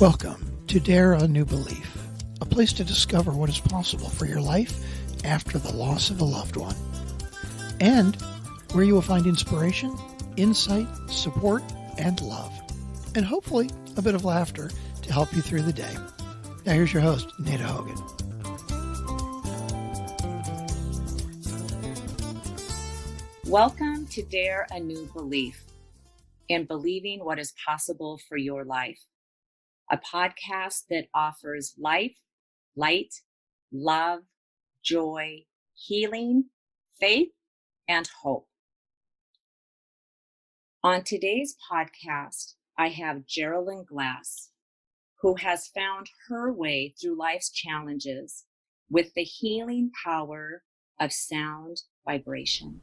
Welcome to Dare a New Belief, a place to discover what is possible for your life after the loss of a loved one, and where you will find inspiration, insight, support, and love, and hopefully a bit of laughter to help you through the day. Now here's your host, Nada Hogan. Welcome to Dare a New Belief, in believing what is possible for your life. A podcast that offers life, light, love, joy, healing, faith, and hope. On today's podcast, I have Jeralyn Glass, who has found her way through life's challenges with the healing power of sound vibration.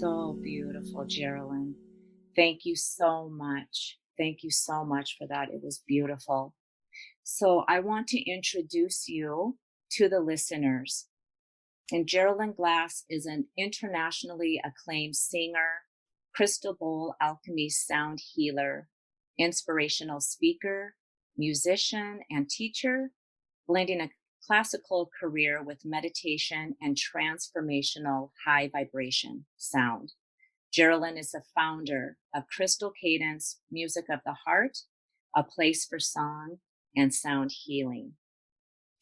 So beautiful, Jeralyn. Thank you so much. Thank you so much for that. It was beautiful. So I want to introduce you to the listeners. And Jeralyn Glass is an internationally acclaimed singer, crystal bowl alchemy sound healer, inspirational speaker, musician, and teacher, blending a classical career with meditation and transformational high vibration sound. Jeralyn is the founder of Crystal Cadence Music of the Heart, a place for song and sound healing.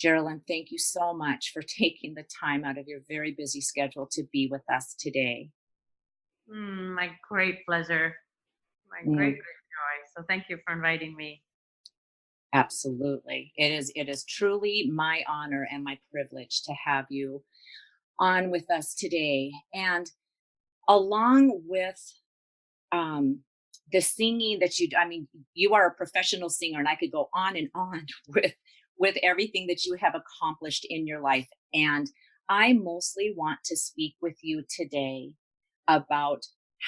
Jeralyn, thank you so much for taking the time out of your very busy schedule to be with us today. My great pleasure. My great joy. So thank you for inviting me. Absolutely. It is truly my honor and my privilege to have you on with us today. And along with the singing that you are a professional singer, and I could go on and on with everything that you have accomplished in your life. And I mostly want to speak with you today about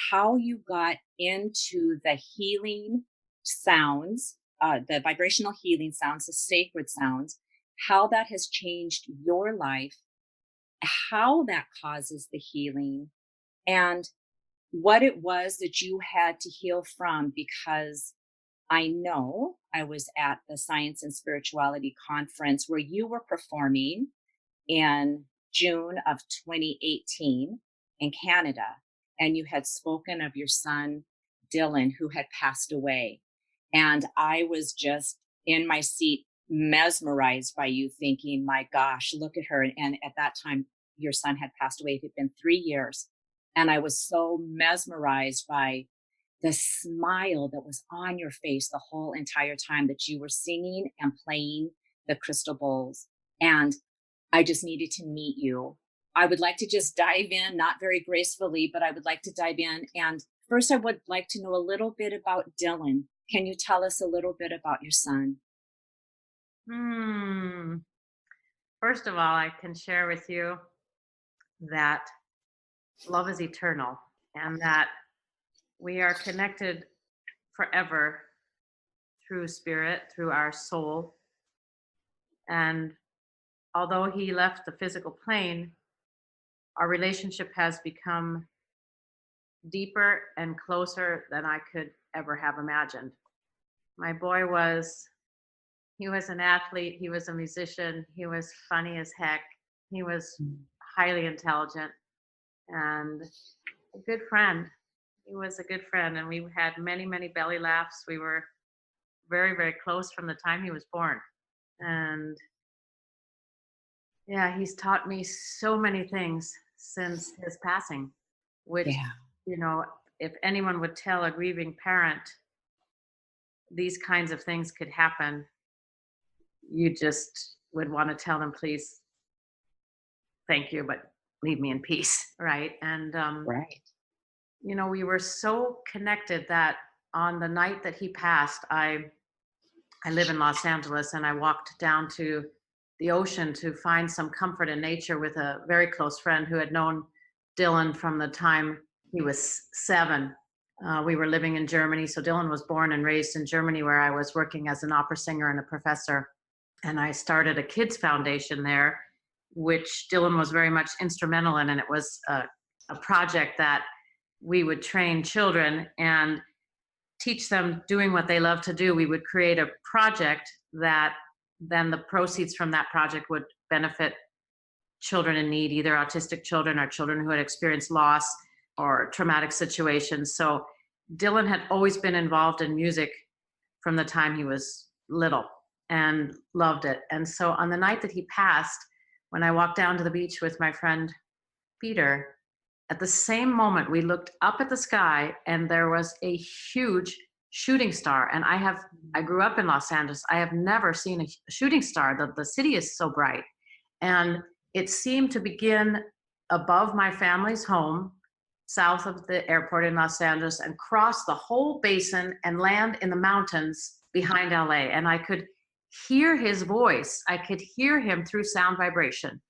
how you got into the healing sounds, the vibrational healing sounds, the sacred sounds, how that has changed your life, how that causes the healing, and what it was that you had to heal from. Because I know I was at the Science and Spirituality Conference where you were performing in June of 2018 in Canada, and you had spoken of your son, Dylan, who had passed away. And I was just in my seat, mesmerized by you, thinking, my gosh, look at her. And at that time, your son had passed away. It had been 3 years. And I was so mesmerized by the smile that was on your face the whole entire time that you were singing and playing the crystal bowls. And I just needed to meet you. I would like to just dive in, not very gracefully, but I would like to dive in. And first, I would like to know a little bit about Dylan. Can you tell us a little bit about your son? First of all, I can share with you that love is eternal and that we are connected forever through spirit, through our soul. And although he left the physical plane, our relationship has become deeper and closer than I could ever have imagined. My boy he was an athlete, he was a musician, he was funny as heck, he was highly intelligent and a good friend. He was a good friend, and we had many, many belly laughs. We were very, very close from the time he was born. And yeah, he's taught me so many things since his passing, which, Yeah. you know, if anyone would tell a grieving parent these kinds of things could happen, you just would want to tell them, please, thank you, but leave me in peace. Right. And, Right. you know, we were so connected that on the night that he passed, I live in Los Angeles, and I walked down to the ocean to find some comfort in nature with a very close friend who had known Dylan from the time he was 7. We were living in Germany. So Dylan was born and raised in Germany, where I was working as an opera singer and a professor. And I started a kids foundation there, which Dylan was very much instrumental in. And it was a project that we would train children and teach them doing what they love to do. We would create a project that then the proceeds from that project would benefit children in need, either autistic children or children who had experienced loss or traumatic situations. So Dylan had always been involved in music from the time he was little and loved it. And so on the night that he passed, when I walked down to the beach with my friend Peter, at the same moment we looked up at the sky and there was a huge shooting star. And I grew up in Los Angeles. I have never seen a shooting star. The city is so bright. And it seemed to begin above my family's home, south of the airport in Los Angeles, and cross the whole basin and land in the mountains behind LA. And I could hear his voice. I could hear him through sound vibration.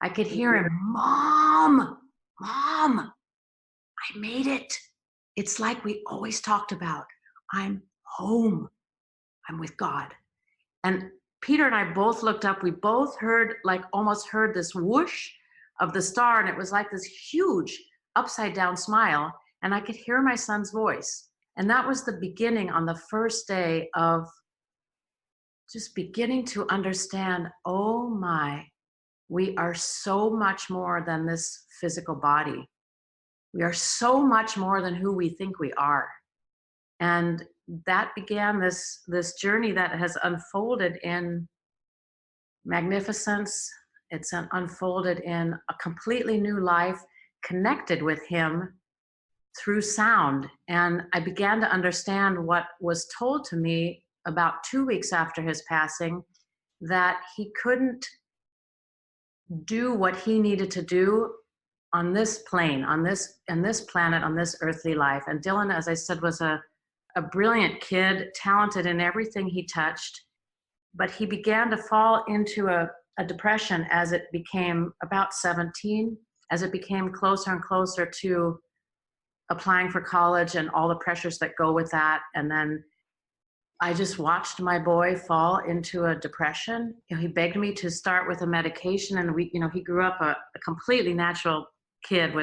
I could hear him, Mom, I made it. It's like we always talked about. I'm home. I'm with God. And Peter and I both looked up. We both almost heard this whoosh of the star. And it was like this huge upside down smile. And I could hear my son's voice. And that was the beginning on the first day of just beginning to understand, oh my, we are so much more than this physical body. We are so much more than who we think we are. And that began this journey that has unfolded in magnificence. It's unfolded in a completely new life, connected with him through sound. And I began to understand what was told to me about 2 weeks after his passing, that he couldn't do what he needed to do on this plane, on this planet, on this earthly life. And Dylan, as I said, was a brilliant kid, talented in everything he touched, but he began to fall into a depression as it became about 17, as it became closer and closer to applying for college and all the pressures that go with that. And then I just watched my boy fall into a depression. You know, he begged me to start with a medication, and he grew up a completely natural kid.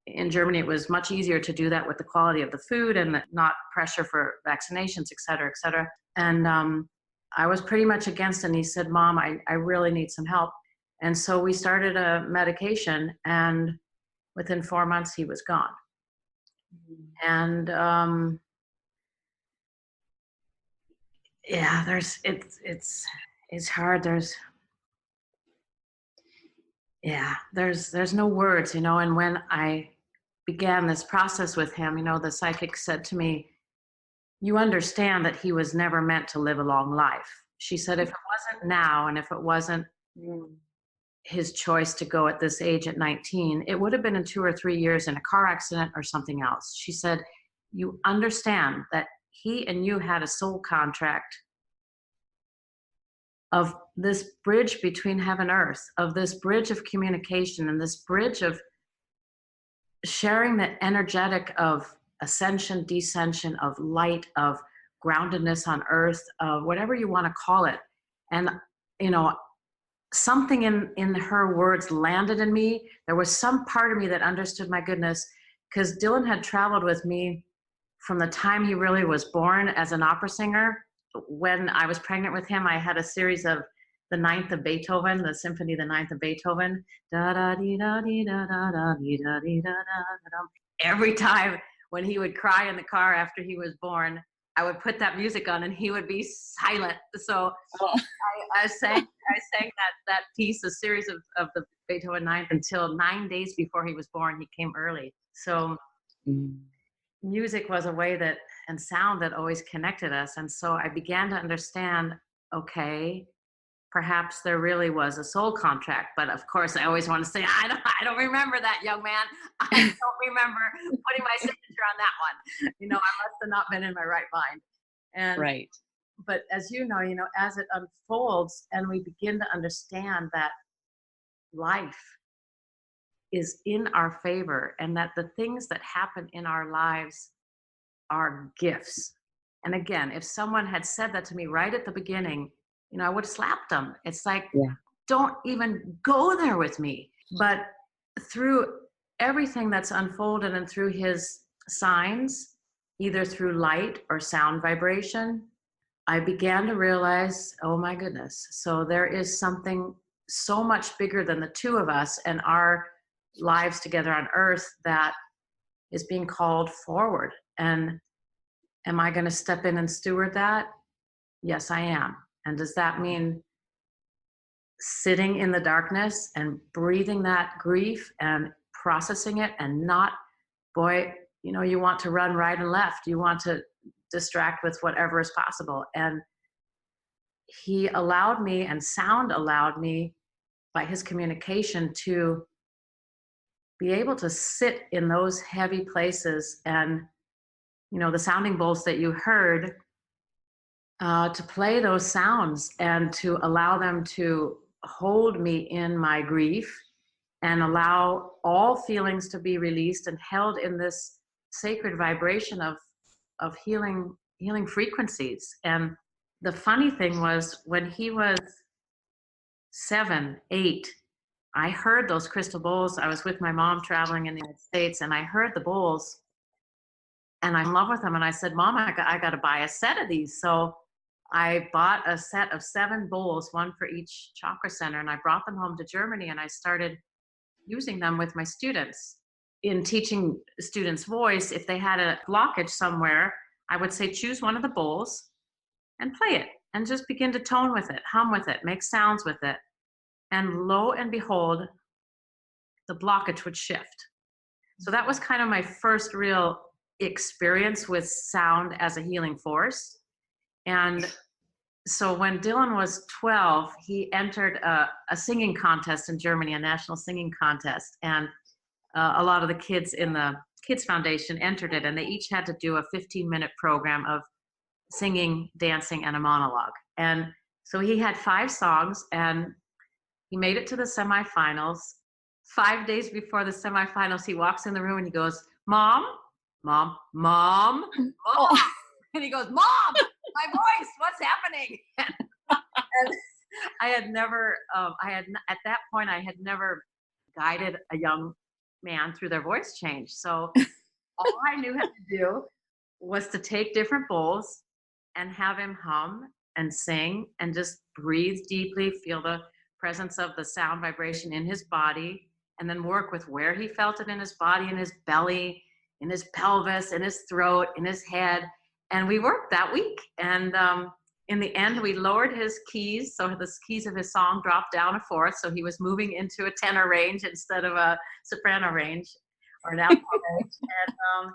In Germany, it was much easier to do that with the quality of the food and not pressure for vaccinations, et cetera, et cetera. And I was pretty much against it. And he said, Mom, I really need some help. And so we started a medication, and within 4 months, he was gone. And yeah, it's hard. There's no words, and when I began this process with him, the psychic said to me, you understand that he was never meant to live a long life. She said, if it wasn't now, and if it wasn't his choice to go at this age at 19, it would have been in 2 or 3 years in a car accident or something else. She said, you understand that he and you had a soul contract of this bridge between heaven and earth, of this bridge of communication, and this bridge of sharing the energetic of ascension, descension, of light, of groundedness on earth, of whatever you want to call it. And, something in her words landed in me. There was some part of me that understood, my goodness, because Dylan had traveled with me from the time he really was born as an opera singer. When I was pregnant with him, I had a series of the Ninth of Beethoven, the Symphony, the Ninth of Beethoven. Da da dee da dee da da da dee da dee da da da. Every time when he would cry in the car after he was born, I would put that music on and he would be silent. So Oh. I sang that piece, a series of the Beethoven Ninth, until 9 days before he was born. He came early. So music was a way that, and sound that always connected us. And so I began to understand, okay, perhaps there really was a soul contract. But of course, I always want to say, I don't remember that, young man. I don't remember putting my signature on that one. I must have not been in my right mind. And Right. but as you know, as it unfolds and we begin to understand that life is in our favor and that the things that happen in our lives are gifts. And again, if someone had said that to me right at the beginning, I would have slapped them. It's like, Yeah. don't even go there with me. But through everything that's unfolded and through his signs, either through light or sound vibration, I began to realize, oh my goodness, so there is something so much bigger than the two of us and our lives together on earth that is being called forward. And am I going to step in and steward that? Yes, I am. And does that mean sitting in the darkness and breathing that grief and processing it and not, boy, you want to run right and left. You want to distract with whatever is possible. And he allowed me, and sound allowed me, by his communication, to be able to sit in those heavy places. And the sounding bowls that you heard, to play those sounds and to allow them to hold me in my grief and allow all feelings to be released and held in this sacred vibration of healing frequencies. And the funny thing was, when he was 7, 8, I heard those crystal bowls. I was with my mom traveling in the United States, and I heard the bowls, and I'm in love with them. And I said, Mom, I got to buy a set of these. So I bought a set of 7 bowls, one for each chakra center, and I brought them home to Germany, and I started using them with my students. In teaching students voice, if they had a blockage somewhere, I would say, choose one of the bowls and play it, and just begin to tone with it, hum with it, make sounds with it. And lo and behold, the blockage would shift. So that was kind of my first real experience with sound as a healing force. And so when Dylan was 12, he entered a singing contest in Germany, a national singing contest. And a lot of the kids in the Kids Foundation entered it, and they each had to do a 15-minute program of singing, dancing, and a monologue. And so he had 5 songs, and he made it to the semifinals. 5 days before the semifinals, he walks in the room and he goes, Mom, Mom, Mom, Mom. Oh. And he goes, Mom, my voice, what's happening? And I had never, at that point, I had never guided a young man through their voice change. So all I knew how to do was to take different bowls and have him hum and sing and just breathe deeply, feel the presence of the sound vibration in his body, and then work with where he felt it in his body, in his belly, in his pelvis, in his throat, in his head. And we worked that week. And in the end, we lowered his keys. So the keys of his song dropped down a fourth. So he was moving into a tenor range instead of a soprano range or an alto range. And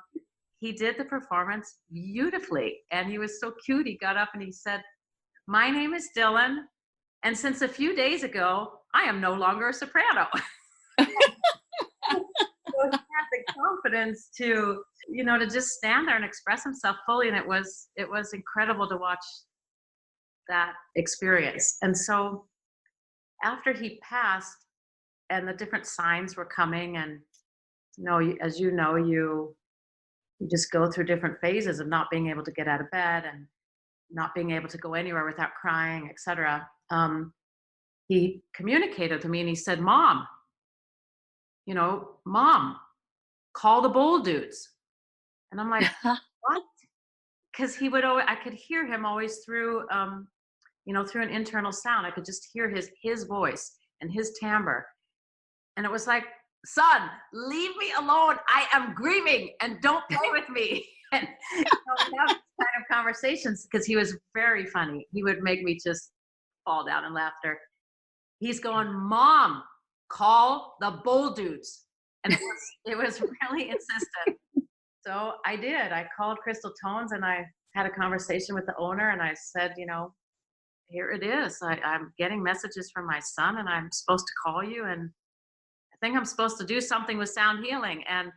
he did the performance beautifully. And he was so cute. He got up and he said, my name is Dylan. And since a few days ago, I am no longer a soprano. So he had the confidence to just stand there and express himself fully. And it was incredible to watch that experience. And so after he passed and the different signs were coming, and as you know, you just go through different phases of not being able to get out of bed and not being able to go anywhere without crying, etc. he communicated to me and he said, Mom, Mom, call the bowl dudes. And I'm like, what? Because he would always, I could hear him always through, through an internal sound. I could just hear his voice and his timbre. And it was like, son, leave me alone. I am grieving and don't play with me. And we have this kind of conversations because he was very funny. He would make me just fall down in laughter. He's going, Mom, call the bull dudes. And it was really insistent. So I did. I called Crystal Tones and I had a conversation with the owner and I said, here it is. I'm getting messages from my son and I'm supposed to call you. And I think I'm supposed to do something with sound healing. And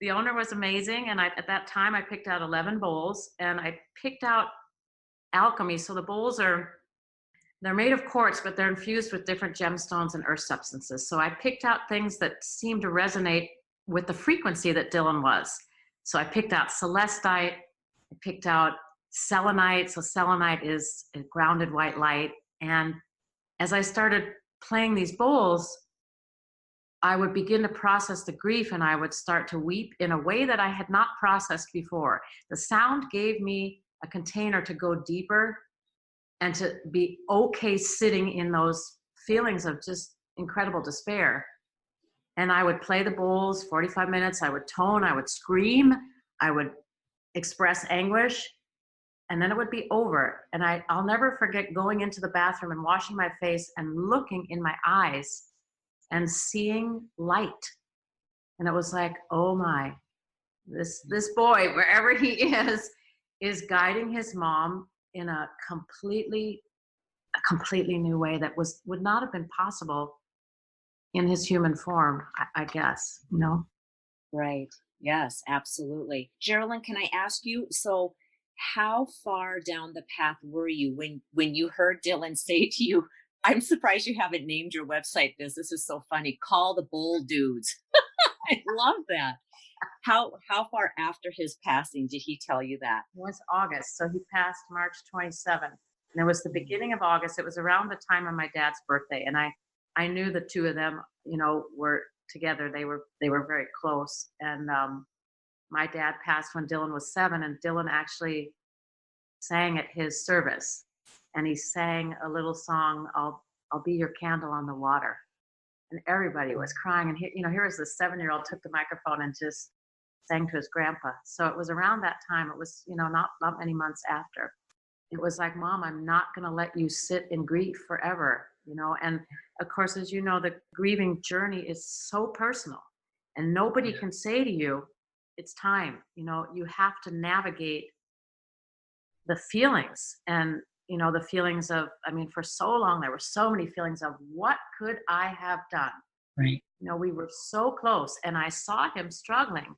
the owner was amazing. And at that time, I picked out 11 bowls and I picked out alchemy. So the bowls they're made of quartz, but they're infused with different gemstones and earth substances. So I picked out things that seemed to resonate with the frequency that Dylan was. So I picked out celestite, I picked out selenite. So selenite is a grounded white light. And as I started playing these bowls, I would begin to process the grief and I would start to weep in a way that I had not processed before. The sound gave me a container to go deeper and to be okay sitting in those feelings of just incredible despair. And I would play the bowls 45 minutes. I would tone, I would scream, I would express anguish, and then it would be over. And I'll never forget going into the bathroom and washing my face and looking in my eyes and seeing light. And it was like, oh my, this boy, wherever he is guiding his mom in a completely new way that would not have been possible in his human form, I guess, Right. Yes, absolutely. Jeralyn, can I ask you, so how far down the path were you when you heard Dylan say to you, I'm surprised you haven't named your website this. This is so funny. Call the bull dudes. I love that. How far after his passing did he tell you that? It was August. So he passed March 27th. And it was the beginning of August. It was around the time of my dad's birthday. And I knew the two of them, were together. They were very close. And my dad passed when Dylan was 7, and Dylan actually sang at his service. And he sang a little song, I'll be your candle on the water. And everybody was crying. And here was this 7-year-old took the microphone and just sang to his grandpa. So it was around that time. It was, not many months after. It was like, Mom, I'm not going to let you sit in grief forever, And of course, as you know, the grieving journey is so personal, and nobody can say to you, it's time. You have to navigate the feelings and, the feelings of, for so long, there were so many feelings of what could I have done? Right. We were so close and I saw him struggling.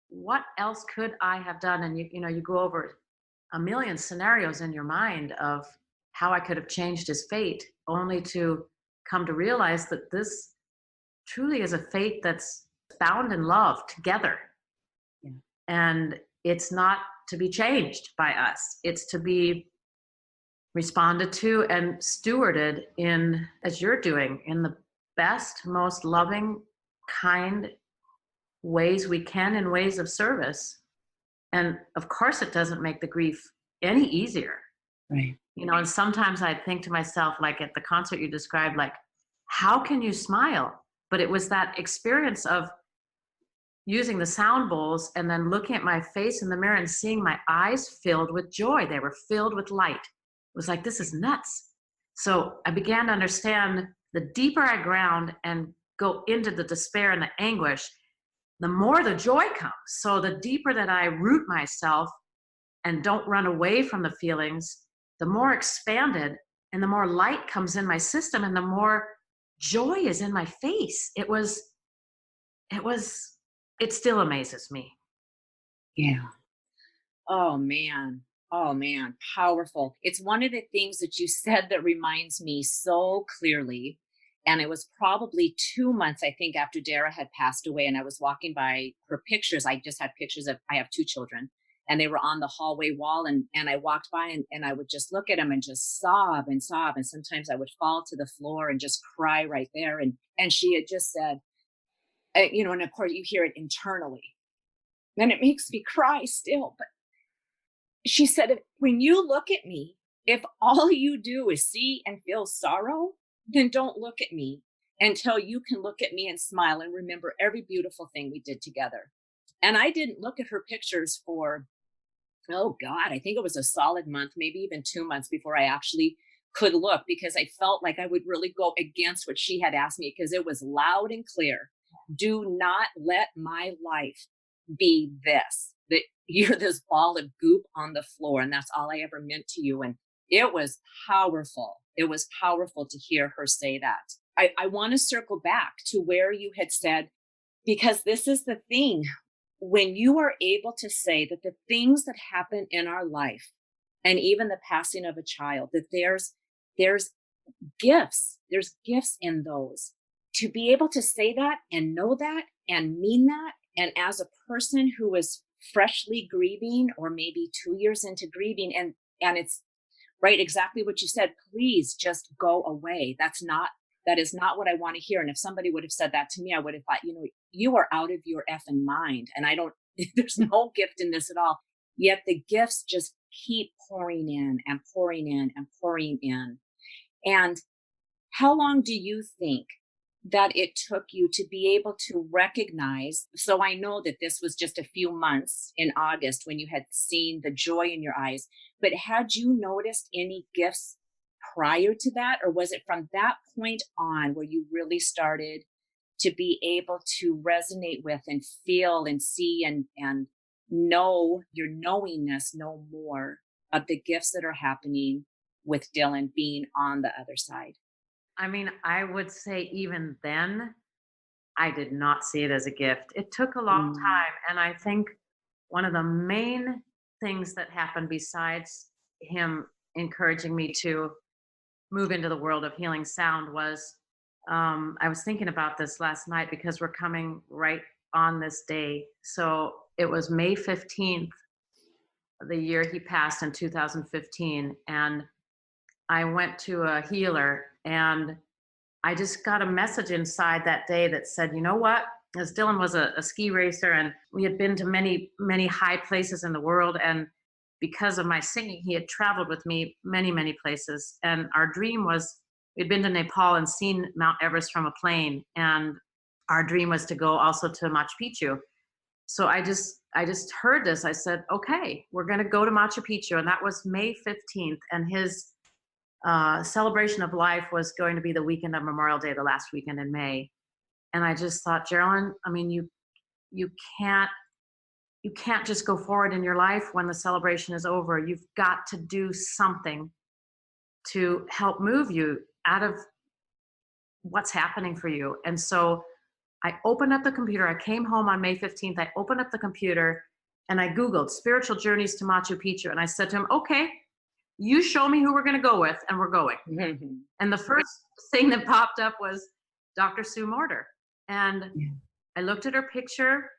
What else could I have done? And you go over a million scenarios in your mind of how I could have changed his fate, only to come to realize that this truly is a fate that's bound in love together. Yeah. And it's not to be changed by us. It's to be responded to and stewarded in, as you're doing, in the best, most loving, kind ways we can, in ways of service. And of course, it doesn't make the grief any easier. Right. And sometimes I think to myself, like at the concert you described, like, how can you smile? But it was that experience of using the sound bowls and then looking at my face in the mirror and seeing my eyes filled with joy. They were filled with light. It was like, this is nuts. So I began to understand, the deeper I ground and go into the despair and the anguish, the more the joy comes. So the deeper that I root myself and don't run away from the feelings, the more expanded and the more light comes in my system and the more joy is in my face. It still amazes me. Yeah. Oh man, powerful. It's one of the things that you said that reminds me so clearly. And it was probably 2 months, I think, after Dara had passed away. And I was walking by her pictures. I just had pictures of, I have 2 children. and they were on the hallway wall, and I walked by, and I would just look at them and just sob and sob. And sometimes I would fall to the floor and just cry right there. And she had just said, and of course you hear it internally, and it makes me cry still. But she said, when you look at me, if all you do is see and feel sorrow, then don't look at me until you can look at me and smile and remember every beautiful thing we did together. And I didn't look at her pictures for, oh God, I think it was a solid month, maybe even 2 months before I actually could look, because I felt like I would really go against what she had asked me, because it was loud and clear. Do not let my life be this, that you're this ball of goop on the floor. And that's all I ever meant to you. And it was powerful. It was powerful to hear her say that. I want to circle back to where you had said, because this is the thing, when you are able to say that the things that happen in our life, and even the passing of a child, that there's there's gifts in those, to be able to say that and know that and mean that. And as a person who is freshly grieving, or maybe 2 years into grieving, and it's right, exactly what you said, please just go away. That is not what I want to hear. And if somebody would have said that to me, I would have thought, you are out of your effing mind. And there's no gift in this at all. Yet the gifts just keep pouring in and pouring in and pouring in. And how long do you think that it took you to be able to recognize? So I know that this was just a few months in August when you had seen the joy in your eyes, but had you noticed any gifts prior to that? Or was it from that point on where you really started to be able to resonate with and feel and see and know your knowingness, know more of the gifts that are happening with Dylan being on the other side? I mean, I would say even then, I did not see it as a gift. It took a long Mm. time. And I think one of the main things that happened, besides him encouraging me to move into the world of healing sound, was I was thinking about this last night, because we're coming right on this day. So it was May 15th, the year he passed in 2015. And I went to a healer, and I just got a message inside that day that said, you know what? As Dylan was a ski racer, and we had been to many, many high places in the world. And because of my singing, he had traveled with me many, many places. And our dream was, we'd been to Nepal and seen Mount Everest from a plane. And our dream was to go also to Machu Picchu. So I just heard this. I said, okay, we're going to go to Machu Picchu. And that was May 15th. And his celebration of life was going to be the weekend of Memorial Day, the last weekend in May. And I just thought, Jeralyn, I mean, you can't just go forward in your life when the celebration is over. You've got to do something to help move you out of what's happening for you. And so I opened up the computer. I came home on May 15th. I opened up the computer and I Googled spiritual journeys to Machu Picchu. And I said to him, okay, you show me who we're going to go with, and we're going. And the first thing that popped up was Dr. Sue Morter. And I looked at her picture.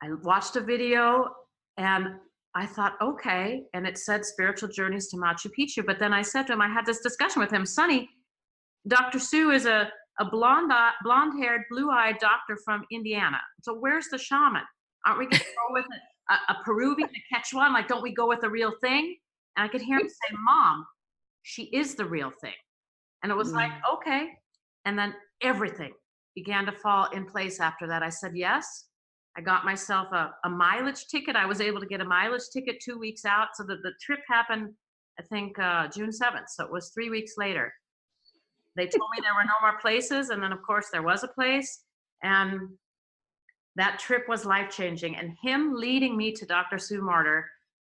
I watched a video, and I thought, okay. And it said spiritual journeys to Machu Picchu. But then I said to him, I had this discussion with him, Sonny, Dr. Sue is a blonde-haired, blue-eyed doctor from Indiana. So where's the shaman? Aren't we going to go with a Peruvian, a Quechuan? Like, don't we go with the real thing? And I could hear him say, Mom, she is the real thing. And it was like, okay. And then everything began to fall in place after that. I said, yes. I got myself a mileage ticket. I was able to get a mileage ticket 2 weeks out. So that the trip happened, I think, June 7th. So it was 3 weeks later. They told me there were no more places. And then, of course, there was a place. And that trip was life-changing. And him leading me to Dr. Sue Morter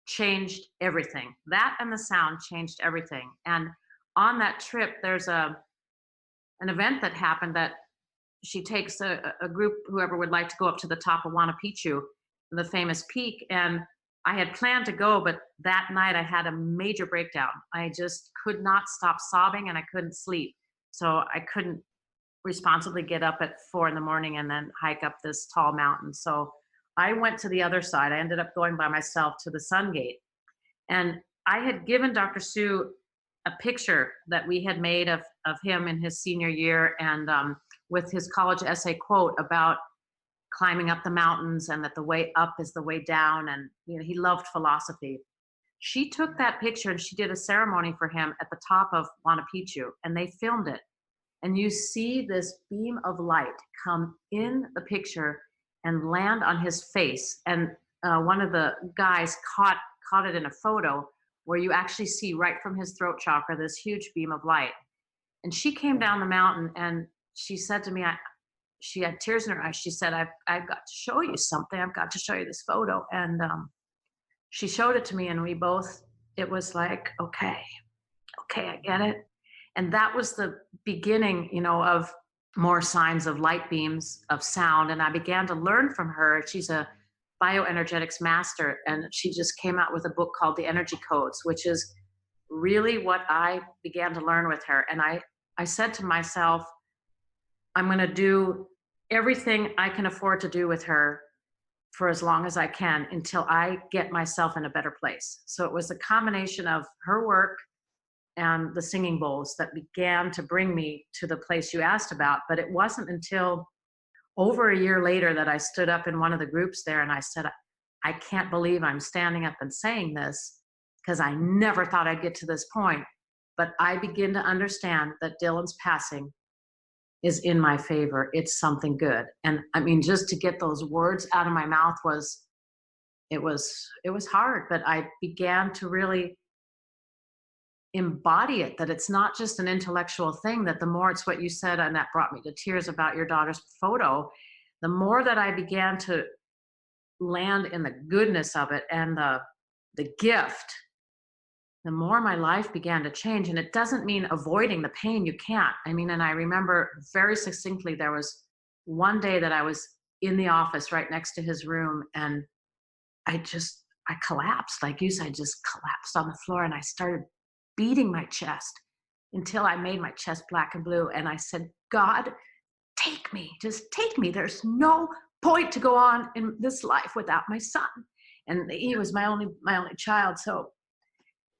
changed everything. That and the sound changed everything. And on that trip, there's an event that happened that she takes a group, whoever would like to go up to the top of Machu Picchu, the famous peak. And I had planned to go, but that night I had a major breakdown. I just could not stop sobbing and I couldn't sleep. So I couldn't responsibly get up at 4 a.m. and then hike up this tall mountain. So I went to the other side. I ended up going by myself to the Sun Gate. And I had given Dr. Sue a picture that we had made of him in his senior year, and with his college essay quote about climbing up the mountains and that the way up is the way down. And, he loved philosophy. She took that picture and she did a ceremony for him at the top of Machu Picchu, and they filmed it. And you see this beam of light come in the picture and land on his face. And one of the guys caught it in a photo where you actually see right from his throat chakra this huge beam of light. And she came down the mountain and she said to me, she had tears in her eyes. She said, I've got to show you something. I've got to show you this photo. And she showed it to me, and it was like, okay, I get it. And that was the beginning, of more signs of light beams, of sound. And I began to learn from her. She's a bioenergetics master, and she just came out with a book called The Energy Codes, which is really what I began to learn with her. And I said to myself, I'm going to do everything I can afford to do with her for as long as I can until I get myself in a better place. So it was a combination of her work and the singing bowls that began to bring me to the place you asked about. But it wasn't until over a year later that I stood up in one of the groups there and I said, I can't believe I'm standing up and saying this, because I never thought I'd get to this point. But I begin to understand that Dylan's passing is in my favor. It's something good. And I mean, just to get those words out of my mouth was hard, but I began to really embody it, that it's not just an intellectual thing, that the more it's what you said, and that brought me to tears about your daughter's photo, the more that I began to land in the goodness of it and the gift, the more my life began to change. And it doesn't mean avoiding the pain. You can't. I mean, and I remember very succinctly, there was one day that I was in the office right next to his room, and I collapsed. Like you said, I just collapsed on the floor, and I started beating my chest until I made my chest black and blue. And I said, God, take me, just take me. There's no point to go on in this life without my son. And he was my only child. So,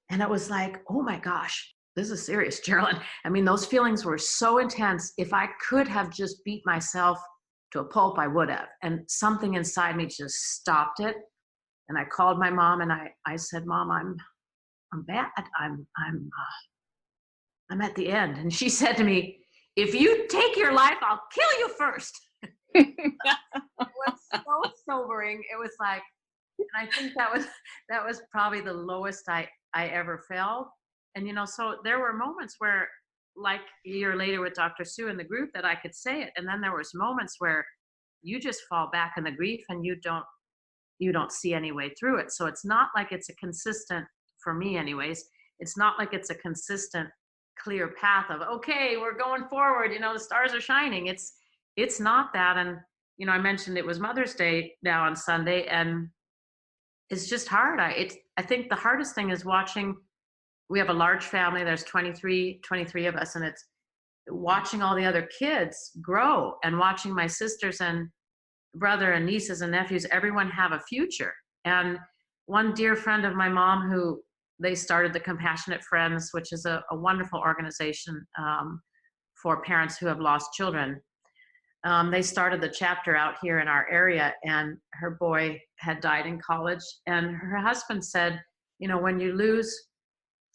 and it was like, oh my gosh, this is serious, Jeralyn. I mean, those feelings were so intense. If I could have just beat myself to a pulp, I would have. And something inside me just stopped it. And I called my mom and I said, Mom, I'm bad. I'm at the end. And she said to me, if you take your life, I'll kill you first. It was so sobering. It was like, and I think that was probably the lowest I ever felt. And, so there were moments where, like a year later with Dr. Sue in the group, that I could say it. And then there was moments where you just fall back in the grief and you don't see any way through it. So it's not like it's a consistent, for me anyways, it's not like it's a consistent, clear path of, okay, we're going forward, the stars are shining. It's not that. And, I mentioned it was Mother's Day now on Sunday, and it's just hard. I think the hardest thing is watching. We have a large family. There's 23 of us, and it's watching all the other kids grow and watching my sisters and brother and nieces and nephews, everyone have a future. And one dear friend of my mom, who they started the Compassionate Friends, which is a wonderful organization for parents who have lost children. They started the chapter out here in our area, and her boy had died in college. And her husband said, when you lose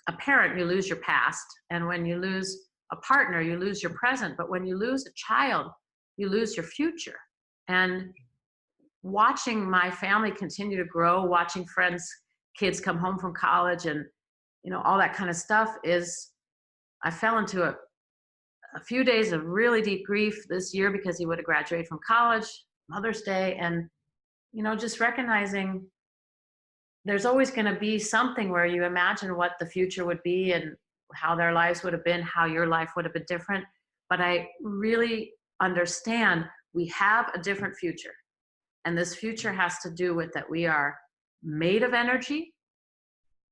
a parent, you lose your past. And when you lose a partner, you lose your present. But when you lose a child, you lose your future. And watching my family continue to grow, watching friends, kids come home from college and, all that kind of stuff I fell into a few days of really deep grief this year because he would have graduated from college, Mother's Day, and, just recognizing there's always going to be something where you imagine what the future would be and how their lives would have been, how your life would have been different. But I really understand we have a different future. And this future has to do with that we are made of energy,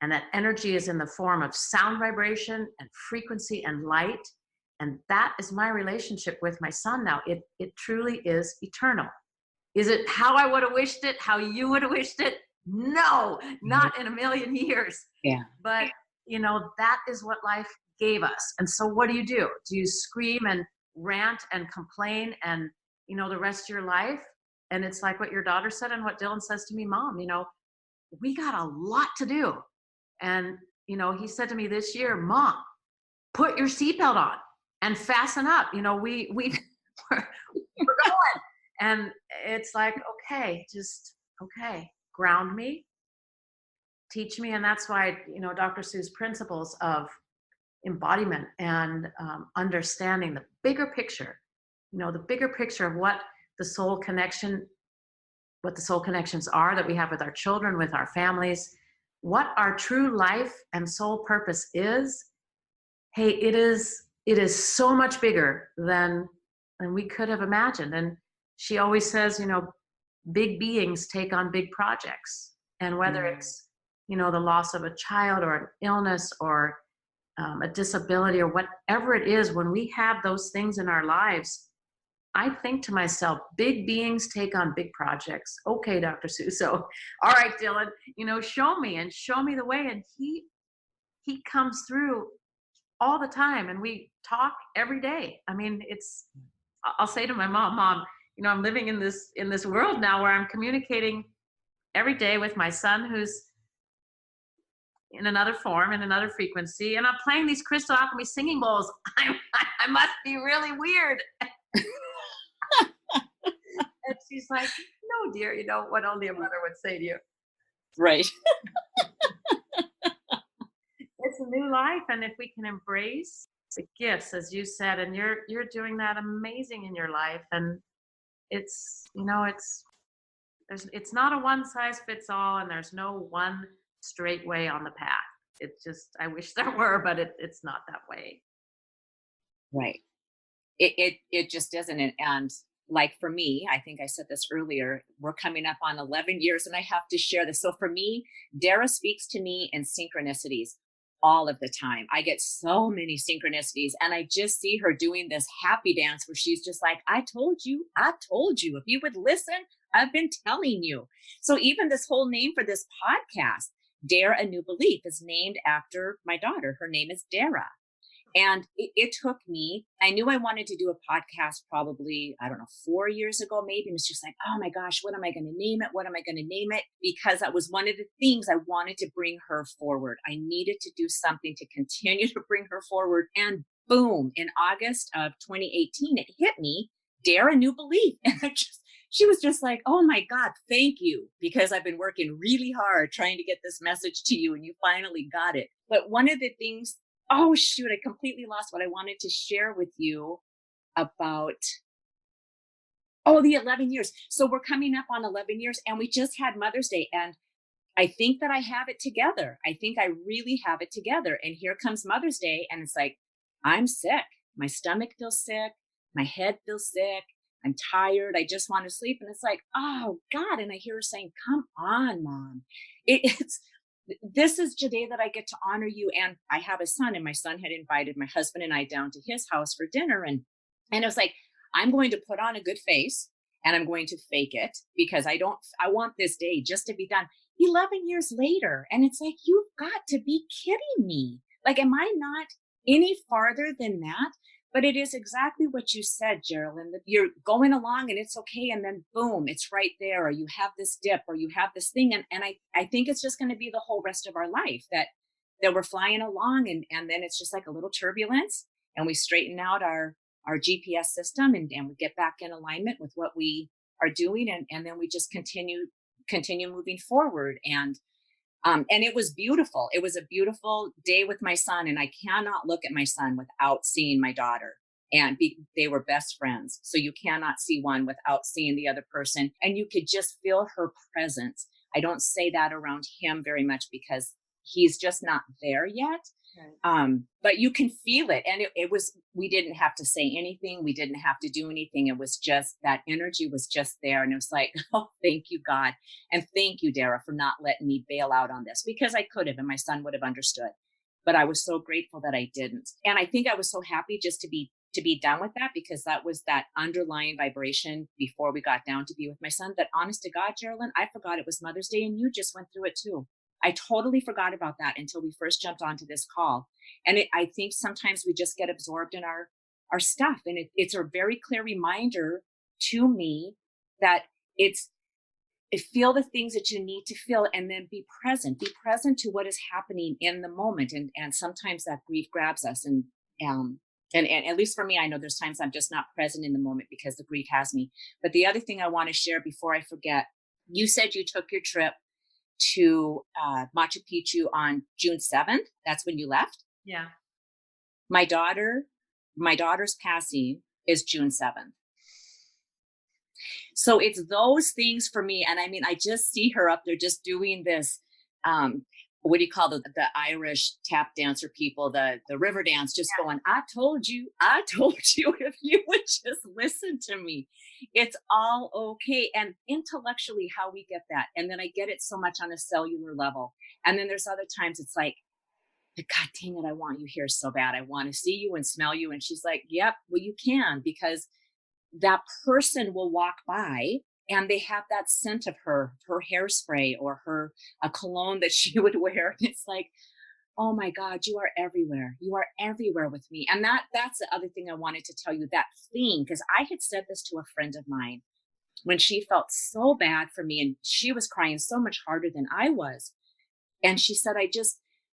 and that energy is in the form of sound vibration and frequency and light. And that is my relationship with my son now. It truly is eternal. Is it how I would have wished it, how you would have wished it? No, not in a million years. Yeah. But, that is what life gave us. And so what do? Do you scream and rant and complain and, the rest of your life? And it's like what your daughter said and what Dylan says to me, Mom, we got a lot to do. And, he said to me this year, Mom, put your seatbelt on and fasten up. We're going. And it's like, okay, ground me, teach me. And that's why, Dr. Sue's principles of embodiment and understanding the bigger picture, the bigger picture of what the soul connections are that we have with our children, with our families, what our true life and soul purpose is. Hey, it is so much bigger than we could have imagined. And she always says, big beings take on big projects. And whether it's, the loss of a child or an illness or a disability or whatever it is, when we have those things in our lives, I think to myself, big beings take on big projects. Okay, Dr. Sue. So, all right, Dylan, show me the way. And he comes through all the time, and we talk every day. I mean, I'll say to my mom, I'm living in this world now where I'm communicating every day with my son, who's in another form, in another frequency, and I'm playing these crystal alchemy singing bowls. I must be really weird. And she's like, no, dear, what only a mother would say to you. Right. It's a new life, and if we can embrace the gifts, as you said, and you're doing that amazing in your life, and it's it's not a one size fits all, and there's no one straight way on the path. It's just, I wish there were, but it's not that way. Right. It just isn't. And like for me, I think I said this earlier, we're coming up on 11 years and I have to share this. So for me, Dara speaks to me in synchronicities all of the time. I get so many synchronicities, and I just see her doing this happy dance where she's just like, I told you, if you would listen, I've been telling you. So even this whole name for this podcast, Dare a New Belief, is named after my daughter. Her name is Dara. And it took me, I knew I wanted to do a podcast probably, 4 years ago, maybe. And it's just like, oh my gosh, what am I going to name it? Because that was one of the things I wanted to bring her forward. I needed to do something to continue to bring her forward. And boom, in August of 2018, it hit me, Dare a New Belief. And she was just like, oh my God, thank you. Because I've been working really hard trying to get this message to you, and you finally got it. But one of the things, oh shoot, I completely lost what I wanted to share with you about, the 11 years. So we're coming up on 11 years, and we just had Mother's Day, and I think that I have it together. I think I really have it together. And here comes Mother's Day, and it's like, I'm sick. My stomach feels sick. My head feels sick. I'm tired. I just want to sleep. And it's like, oh God. And I hear her saying, come on, Mom. This is the day that I get to honor you. And I have a son, and my son had invited my husband and I down to his house for dinner. And it was like, I'm going to put on a good face, and I'm going to fake it, because I want this day just to be done 11 years later. And it's like, you've got to be kidding me. Like, am I not any farther than that? But it is exactly what you said, Jeralyn, that you're going along and it's okay. And then boom, it's right there. Or you have this dip, or you have this thing. And I think it's just going to be the whole rest of our life that we're flying along. And then it's just like a little turbulence, and we straighten out our GPS system, and we get back in alignment with what we are doing. And then we just continue moving forward. And it was beautiful. It was a beautiful day with my son, and I cannot look at my son without seeing my daughter. And they were best friends. So you cannot see one without seeing the other person. And you could just feel her presence. I don't say that around him very much because he's just not there yet. Right. But you can feel it. And we didn't have to say anything. We didn't have to do anything. It was just, that energy was just there. And it was like, oh, thank you, God. And thank you, Dara, for not letting me bail out on this, because I could have, and my son would have understood. But I was so grateful that I didn't. And I think I was so happy just to be to be done with that, because that was that underlying vibration before we got down to be with my son. That, honest to God, Jeralyn, I forgot it was Mother's Day, and you just went through it too. I totally forgot about that until we first jumped onto this call. And I think sometimes we just get absorbed in our stuff. And it's a very clear reminder to me that it's, feel the things that you need to feel, and then be present to what is happening in the moment. And sometimes that grief grabs us, and at least for me, I know there's times I'm just not present in the moment because the grief has me. But the other thing I want to share before I forget, you said you took your trip to Machu Picchu on June 7th. That's when you left. Yeah. My daughter's passing is June 7th. So it's those things for me. And I mean, I just see her up there just doing this, what do you call the Irish tap dancer people, the river dance, just going, I told you, if you would just listen to me, it's all okay. And intellectually, how we get that. And then I get it so much on a cellular level. And then there's other times it's like, God dang it, I want you here so bad. I want to see you and smell you. And she's like, yep, well, you can, because that person will walk by and they have that scent of her hairspray or a cologne that she would wear. And it's like, oh my God, you are everywhere. You are everywhere with me. And that's the other thing I wanted to tell you, that thing, because I had said this to a friend of mine when she felt so bad for me, and she was crying so much harder than I was. And she said,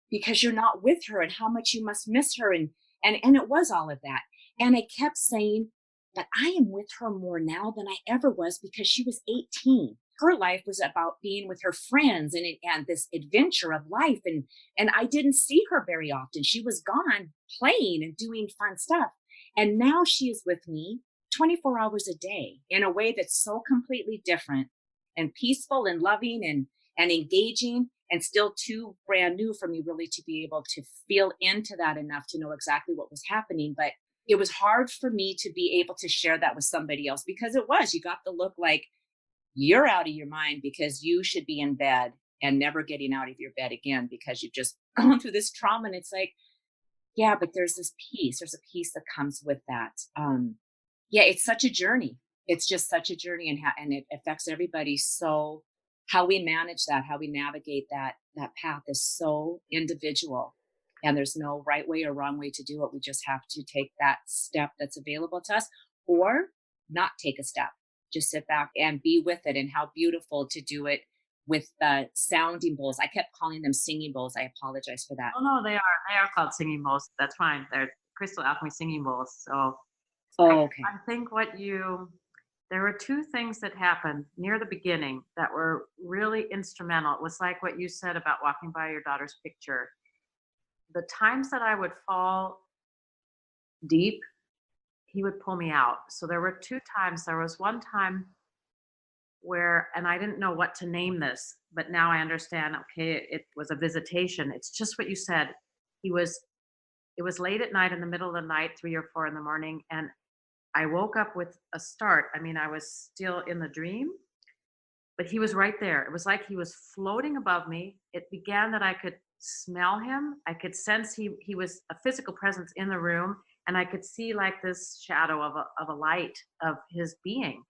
because you're not with her and how much you must miss her. And it was all of that. And I kept saying, but I am with her more now than I ever was, because she was 18. Her life was about being with her friends and this adventure of life. And I didn't see her very often. She was gone playing and doing fun stuff. And now she is with me 24 hours a day in a way that's so completely different and peaceful and loving and engaging, and still too brand new for me really to be able to feel into that enough to know exactly what was happening. But it was hard for me to be able to share that with somebody else, because you got the look like you're out of your mind because you should be in bed and never getting out of your bed again because you've just gone through this trauma. And it's like, yeah, but there's this peace. There's a peace that comes with that. Yeah, it's such a journey. It's just such a journey, and it affects everybody. So how we manage that, how we navigate that path is so individual. And there's no right way or wrong way to do it. We just have to take that step that's available to us, or not take a step. Just sit back and be with it. And how beautiful to do it with the sounding bowls. I kept calling them singing bowls. I apologize for that. Oh no, they are called singing bowls. That's fine. They're Crystal Alchemy singing bowls. So Okay. I think there were two things that happened near the beginning that were really instrumental. It was like what you said about walking by your daughter's picture. The times that I would fall deep, he would pull me out. So there were two times. There was one time where, and I didn't know what to name this, but now I understand, okay, it was a visitation. It's just what you said. It was late at night, in the middle of the night, 3 or 4 in the morning, and I woke up with a start. I mean, I was still in the dream, but he was right there. It was like he was floating above me. It began that I could smell him. I could sense he was a physical presence in the room, and I could see like this shadow of a light of his being.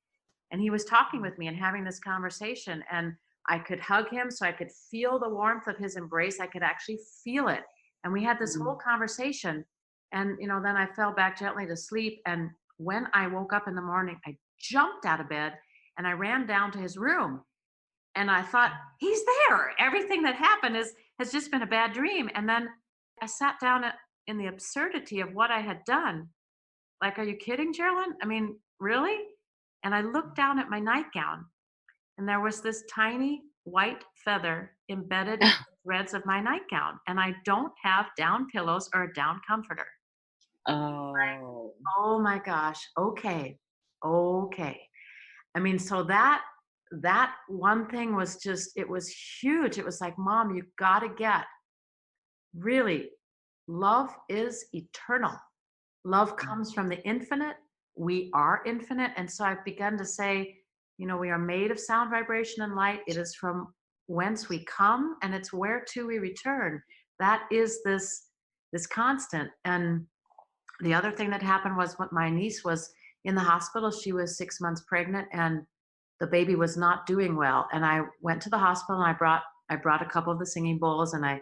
And he was talking with me and having this conversation, and I could hug him so I could feel the warmth of his embrace. I could actually feel it. And we had this whole conversation, and then I fell back gently to sleep. And when I woke up in the morning, I jumped out of bed and I ran down to his room. And I thought, he's there. Everything that happened has just been a bad dream. And then I sat down in the absurdity of what I had done. Like, are you kidding, Jeralyn? I mean, really? And I looked down at my nightgown, and there was this tiny white feather embedded in the threads of my nightgown. And I don't have down pillows or a down comforter. Oh. Oh my gosh. Okay. I mean, so that one thing was just, it was huge. It was like, Mom, you got to get, really, love is eternal. Love comes from the infinite. We are infinite. And so I've begun to say, we are made of sound, vibration, and light. It is from whence we come, and it's where to we return. That is this constant. And the other thing that happened was when my niece was in the hospital. She was 6 months pregnant, and the baby was not doing well. And I went to the hospital, and I brought a couple of the singing bowls, and I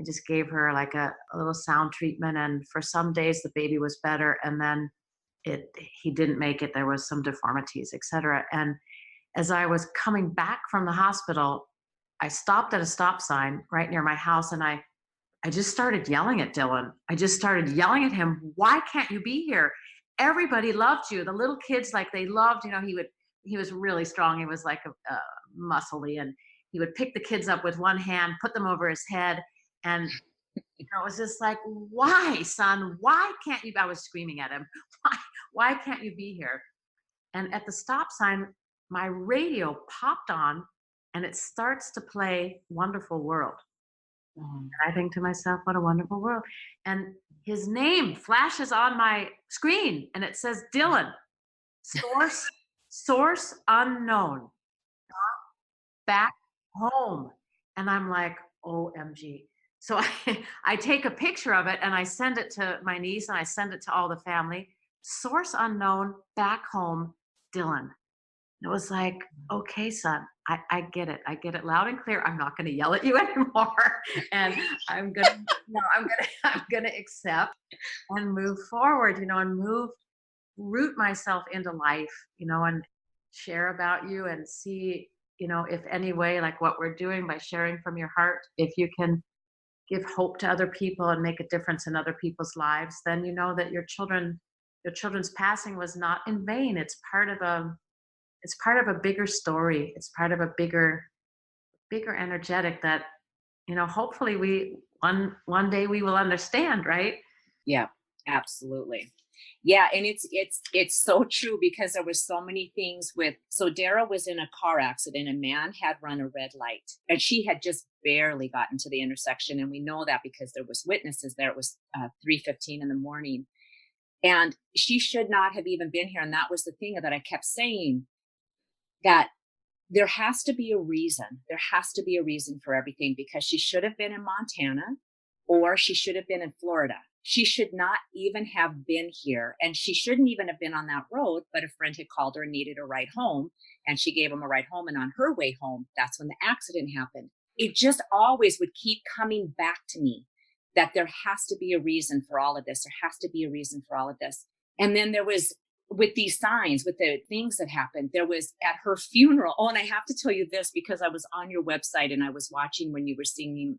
just gave her like a little sound treatment. And for some days the baby was better, and then it he didn't make it. There was some deformities, etc. And as I was coming back from the hospital, I stopped at a stop sign right near my house, and I just started yelling at Dylan. I just started yelling at him, "Why can't you be here? Everybody loved you. The little kids, like, they loved, he was really strong. He was like a muscly, and he would pick the kids up with one hand, put them over his head. And it was just like, why, son? Why can't you? I was screaming at him, why can't you be here? And at the stop sign, my radio popped on, and it starts to play Wonderful World. Oh, And I think to myself, what a wonderful world. And his name flashes on my screen, and it says Dylan, source unknown, back home. And I'm like, OMG. So I take a picture of it, and I send it to my niece, and I send it to all the family. Source unknown, back home, Dylan. It was like, okay, son, I get it. I get it loud and clear. I'm not going to yell at you anymore. And I'm going to, no, I'm going to accept and move forward, and root myself into life, and share about you, and see, if any way, like what we're doing by sharing from your heart, if you can give hope to other people and make a difference in other people's lives, then you know that your children's passing was not in vain. It's part of a bigger story. It's part of a bigger energetic that, hopefully one day we will understand, right? yeah, absolutely. Yeah, and it's so true, because there was so many things so Dara was in a car accident. A man had run a red light, and she had just barely gotten to the intersection, and we know that because there was witnesses there. It was 3:15 in the morning, and she should not have even been here. And that was the thing that I kept saying, that there has to be a reason. There has to be a reason for everything, because she should have been in Montana, or she should have been in Florida. She should not even have been here. And she shouldn't even have been on that road. But a friend had called her and needed a ride home, and she gave him a ride home. And on her way home, that's when the accident happened. It just always would keep coming back to me that there has to be a reason for all of this. There has to be a reason for all of this. And then there was, with these signs, with the things that happened, there was at her funeral. Oh, and I have to tell you this, because I was on your website and I was watching when you were singing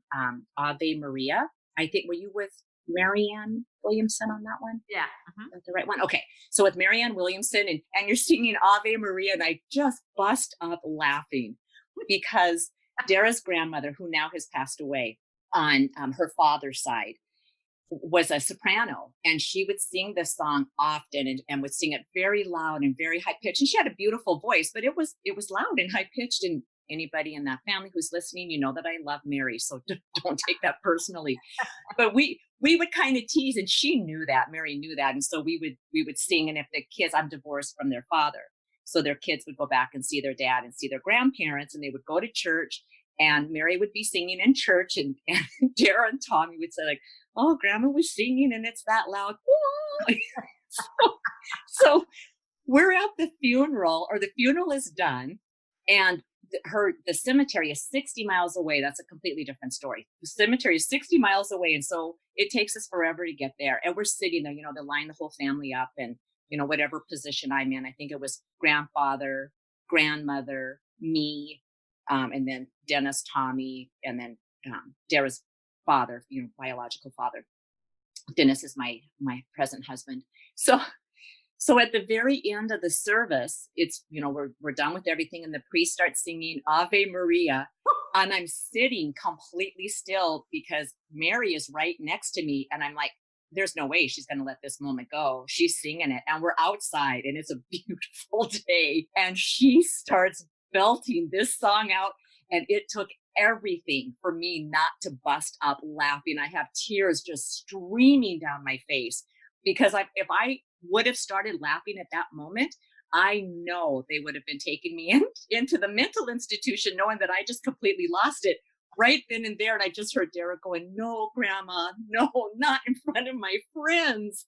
Ave Maria. I think, were you with Marianne Williamson on that one? Yeah. Is that the right one? Okay. So with Marianne Williamson, and you're singing Ave Maria, and I just bust up laughing, because Dara's grandmother, who now has passed away on her father's side, was a soprano, and she would sing this song often, and would sing it very loud and very high pitched. And she had a beautiful voice, but it was loud and high pitched. And anybody in that family who's listening, you know that I love Mary, so don't take that personally. But we would kind of tease, and she knew that. Mary knew that, and so we would sing. And if the kids, I'm divorced from their father, so their kids would go back and see their dad and see their grandparents, and they would go to church, and Mary would be singing in church, and Dara and Tommy would say, like, oh, grandma was singing and it's that loud. so we're at the funeral, or the funeral is done, and the cemetery is 60 miles away. That's a completely different story. The cemetery is 60 miles away. And so it takes us forever to get there. And we're sitting there, they line the whole family up, and, whatever position I'm in. I think it was grandfather, grandmother, me, and then Dennis, Tommy, and then Dara's father, biological father. Dennis is my present husband. So at the very end of the service, it's, we're done with everything, and the priest starts singing Ave Maria, and I'm sitting completely still, because Mary is right next to me, and I'm like, there's no way she's going to let this moment go. She's singing it, and we're outside, and it's a beautiful day, and she starts belting this song out, and it took everything for me not to bust up laughing. I have tears just streaming down my face, because if I would have started laughing at that moment, I know they would have been taking me into the mental institution, knowing that I just completely lost it right then and there. And I just heard Dara going, no, grandma, no, not in front of my friends.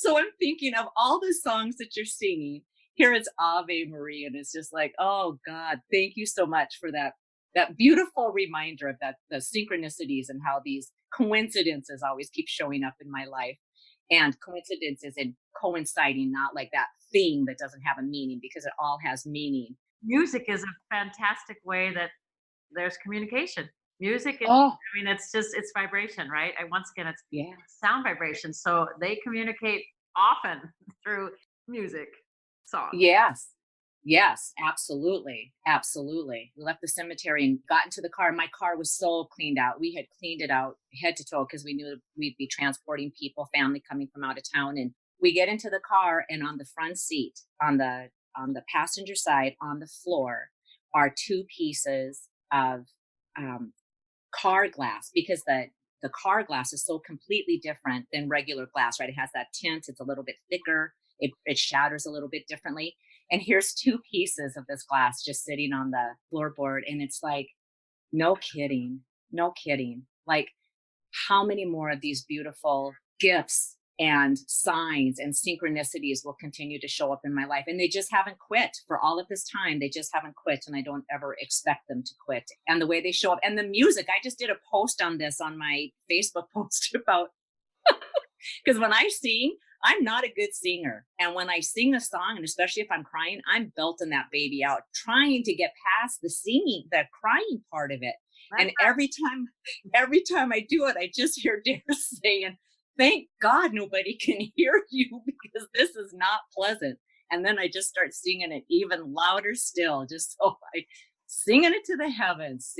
So I'm thinking of all the songs that you're singing. Here it's Ave Maria, and it's just like, oh God, thank you so much for that beautiful reminder of that the synchronicities and how these coincidences always keep showing up in my life. And coincidences and coinciding, not like that thing that doesn't have a meaning, because it all has meaning. Music is a fantastic way that there's communication. Music is, Oh, I mean, it's vibration, right? And once again, it's yeah. sound vibration. So they communicate often through music, songs. Yes. Yes, absolutely. Absolutely. We left the cemetery and got into the car. My car was so cleaned out. We had cleaned it out head to toe because we knew we'd be transporting people, family coming from out of town. And we get into the car, and on the front seat, on the passenger side, on the floor, are two pieces of um, car glass, because the car glass is so completely different than regular glass, right? It has that tint, it's a little bit thicker, it shatters a little bit differently. And here's two pieces of this glass just sitting on the floorboard. And it's like, no kidding, no kidding. Like, how many more of these beautiful gifts and signs and synchronicities will continue to show up in my life? And they just haven't quit for all of this time. They just haven't quit. And I don't ever expect them to quit. And the way they show up, and the music, I just did a post on this on my Facebook post about, because when I sing, I'm not a good singer. And when I sing a song, and especially if I'm crying, I'm belting that baby out, trying to get past the singing, the crying part of it. And every time I do it, I just hear Dare saying, thank God nobody can hear you, because this is not pleasant. And then I just start singing it even louder still, just so I singing it to the heavens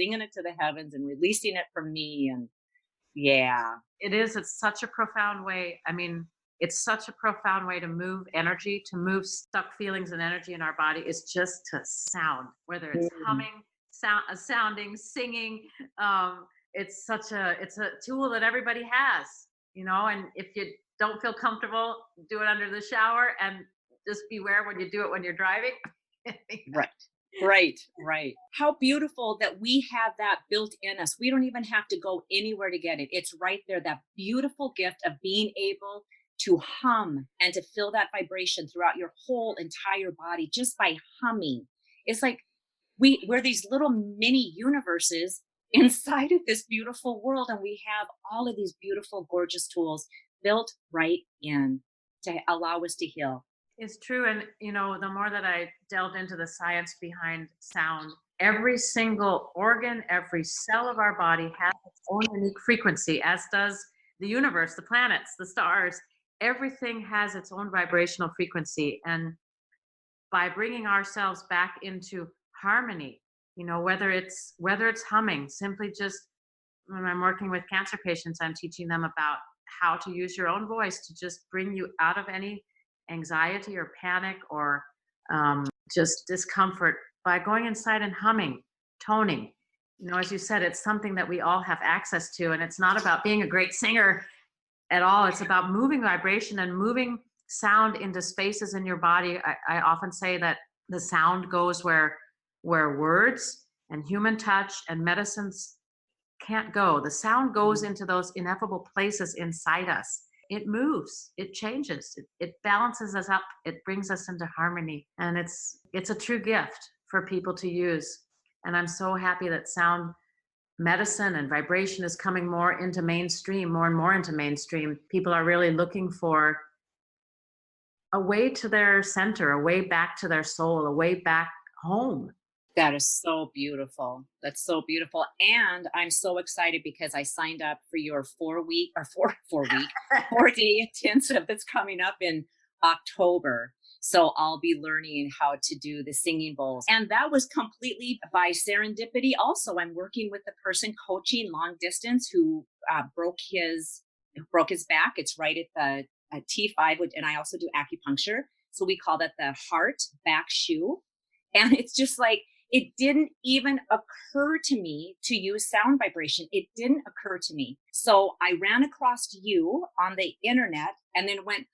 and releasing it from me. And yeah. It is. It's such a profound way. I mean, it's such a profound way to move energy, to move stuck feelings and energy in our body. Is just to sound, whether it's humming, sounding, singing. It's a tool that everybody has, and if you don't feel comfortable, do it under the shower, and just beware when you do it when you're driving. Right. How beautiful that we have that built in us. We don't even have to go anywhere to get it. It's right there. That beautiful gift of being able to hum and to feel that vibration throughout your whole entire body just by humming. It's like we're these little mini universes inside of this beautiful world, and we have all of these beautiful, gorgeous tools built right in to allow us to heal. It's true. And, the more that I delved into the science behind sound, every single organ, every cell of our body has its own unique frequency, as does the universe, the planets, the stars. Everything has its own vibrational frequency. And by bringing ourselves back into harmony, whether it's humming, simply just when I'm working with cancer patients, I'm teaching them about how to use your own voice to just bring you out of any anxiety or panic or just discomfort by going inside and humming, toning. As you said, it's something that we all have access to, and it's not about being a great singer at all. It's about moving vibration and moving sound into spaces in your body. I often say that the sound goes where words and human touch and medicines can't go. The sound goes into those ineffable places inside us. It moves, it changes, it balances us up, it brings us into harmony. And it's a true gift for people to use. And I'm so happy that sound medicine and vibration is coming more and more into mainstream. People are really looking for a way to their center, a way back to their soul, a way back home. That is so beautiful. That's so beautiful. And I'm so excited because I signed up for your 4-day intensive that's coming up in October. So I'll be learning how to do the singing bowls. And that was completely by serendipity. Also, I'm working with the person coaching long distance who broke his back. It's right at the T5, and I also do acupuncture. So we call that the heart back shoe. And it's just like, it didn't even occur to me to use sound vibration. It didn't occur to me. So I ran across you on the internet and then went,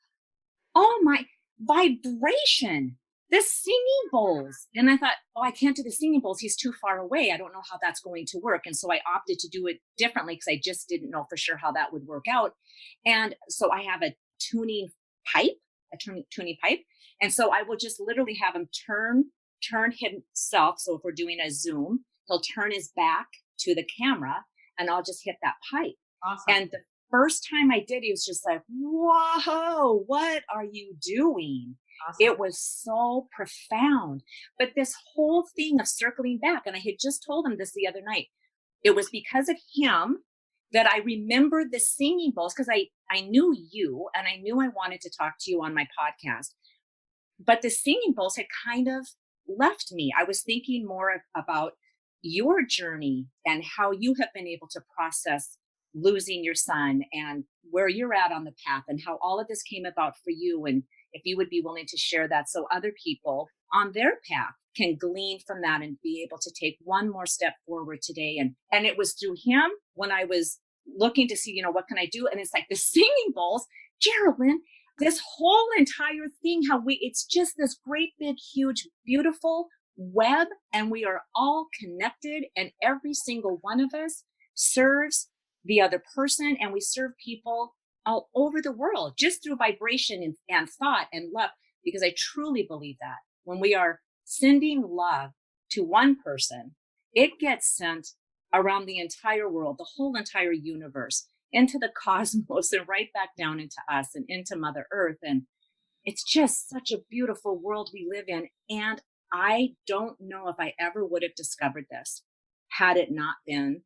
oh my, vibration, the singing bowls. And I thought, oh, I can't do the singing bowls. He's too far away. I don't know how that's going to work. And so I opted to do it differently because I just didn't know for sure how that would work out. And so I have a tuning pipe, a tuning pipe. And so I will just literally have him turn himself. So if we're doing a Zoom, he'll turn his back to the camera and I'll just hit that pipe. Awesome. And the first time I did, he was just like, whoa, what are you doing? Awesome. It was so profound. But this whole thing of circling back, and I had just told him this the other night, it was because of him that I remembered the singing bowls, because I knew you and I knew I wanted to talk to you on my podcast. But the singing bowls had kind of left me. I was thinking more about your journey and how you have been able to process losing your son and where you're at on the path and how all of this came about for you. And if you would be willing to share that so other people on their path can glean from that and be able to take one more step forward today. And it was through him when I was looking to see, what can I do? And it's like the singing bowls, Jeralyn, this whole entire thing, it's just this great, big, huge, beautiful web, and we are all connected, and every single one of us serves the other person, and we serve people all over the world just through vibration and thought and love, because I truly believe that when we are sending love to one person, it gets sent around the entire world, the whole entire universe, into the cosmos, and right back down into us and into Mother Earth. And it's just such a beautiful world we live in. And I don't know if I ever would have discovered this had it not been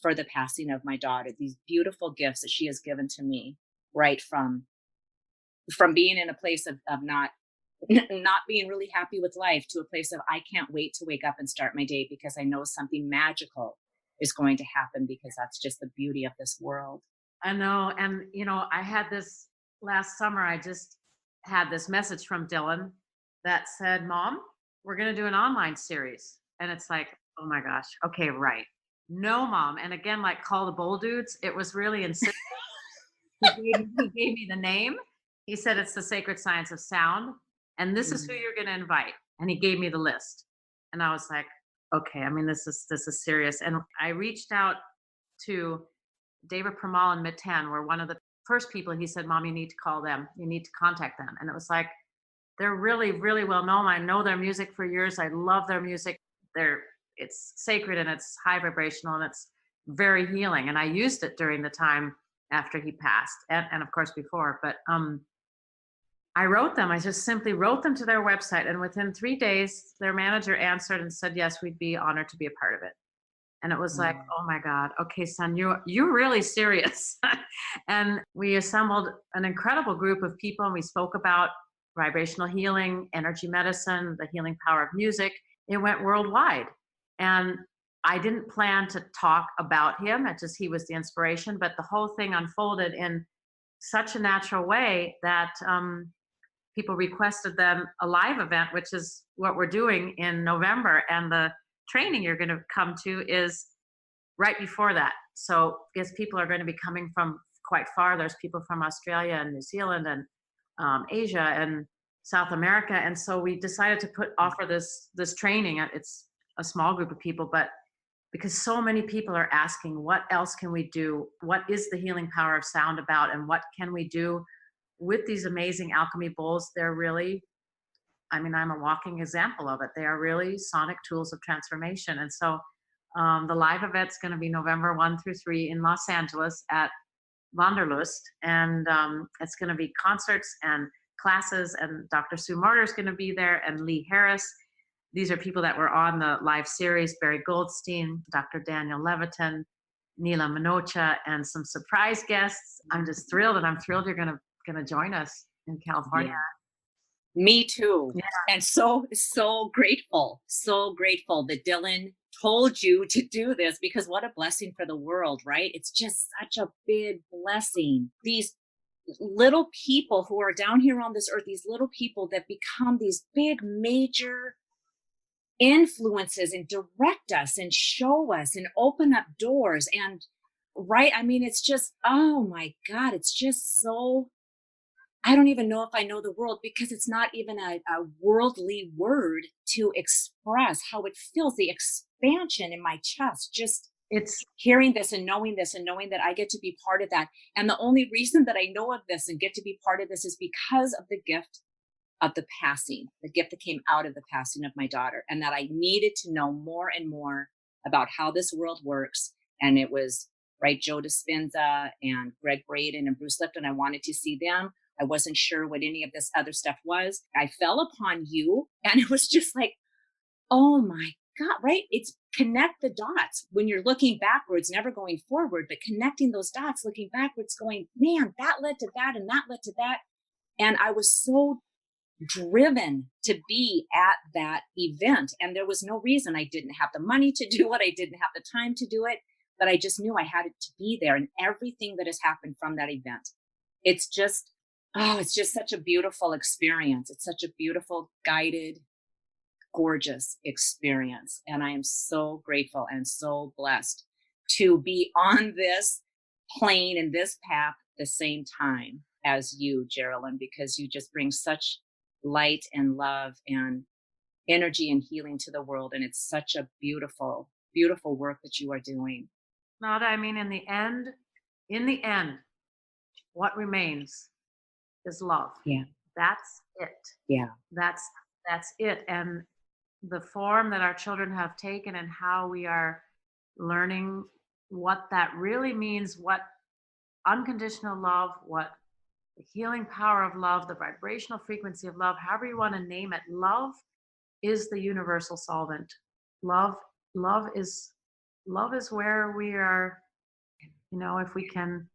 for the passing of my daughter, these beautiful gifts that she has given to me, right from being in a place of not being really happy with life to a place of I can't wait to wake up and start my day because I know something magical is going to happen, because that's just the beauty of this world. I know. And, I had this last summer, I just had this message from Dylan that said, Mom, we're going to do an online series. And it's like, oh my gosh. Okay, right. No, Mom. And again, like Call the Bull Dudes, it was really insistent. He gave me the name. He said, it's the sacred science of sound. And this is who you're going to invite. And he gave me the list. And I was like, okay, I mean, this is serious. And I reached out to David Pramal and Mitten were one of the first people. He said, Mom, you need to call them. You need to contact them. And it was like, they're really, really well known. I know their music for years. I love their music. It's sacred and it's high vibrational and it's very healing. And I used it during the time after he passed and of course before. But I wrote them. I just simply wrote them to their website. And within 3 days, their manager answered and said, yes, we'd be honored to be a part of it. And it was like, oh my God, okay, son, you're really serious. And we assembled an incredible group of people and we spoke about vibrational healing, energy medicine, the healing power of music. It went worldwide. And I didn't plan to talk about him. He was the inspiration, but the whole thing unfolded in such a natural way that people requested then a live event, which is what we're doing in November. And the training you're going to come to is right before that. So because people are going to be coming from quite far. There's people from Australia and New Zealand and Asia and South America. And so we decided to offer this training. It's a small group of people, but because so many people are asking, what else can we do? What is the healing power of sound about? And what can we do with these amazing alchemy bowls? They're really, I'm a walking example of it. They are really sonic tools of transformation. And so the live event's going to be November 1 through 3 in Los Angeles at Wanderlust. And it's going to be concerts and classes. And Dr. Sue Morter is going to be there, and Lee Harris. These are people that were on the live series: Barry Goldstein, Dr. Daniel Levitin, Neela Minocha, and some surprise guests. I'm just thrilled, and I'm thrilled you're going to join us in California. Yeah. Me too. Yeah. And so grateful that Dylan told you to do this, because what a blessing for the world, right? It's just such a big blessing. These little people who are down here on this earth, these little people that become these big, major influences and direct us and show us and open up doors. And right, it's just, oh my God, it's just so, I don't even know if I know the word, because it's not even a worldly word to express how it feels. The expansion in my chest just it's hearing this and knowing that I get to be part of that. And the only reason that I know of this and get to be part of this is because of the gift of the passing, the gift that came out of the passing of my daughter, and that I needed to know more and more about how this world works. And it was right, Joe Dispenza and Greg Braden and Bruce Lipton. I wanted to see them. I wasn't sure what any of this other stuff was. I fell upon you, and it was just like, oh my God, right? It's connect the dots when you're looking backwards, never going forward, but connecting those dots, looking backwards, going, man, that led to that and that led to that. And I was so driven to be at that event. And there was no reason. I didn't have the money to do it. I didn't have the time to do it, but I just knew I had to be there. And everything that has happened from that event, it's just, oh, it's just such a beautiful experience. It's such a beautiful, guided, gorgeous experience. And I am so grateful and so blessed to be on this plane and this path at the same time as you, Jeralyn, because you just bring such light and love and energy and healing to the world. And it's such a beautiful, beautiful work that you are doing. not, I mean, in the end, what remains is love. Yeah. That's it. Yeah. That's it. And the form that our children have taken and how we are learning what that really means, what unconditional love, what the healing power of love, the vibrational frequency of love, however you want to name it, love is the universal solvent. Love is where we are, if we can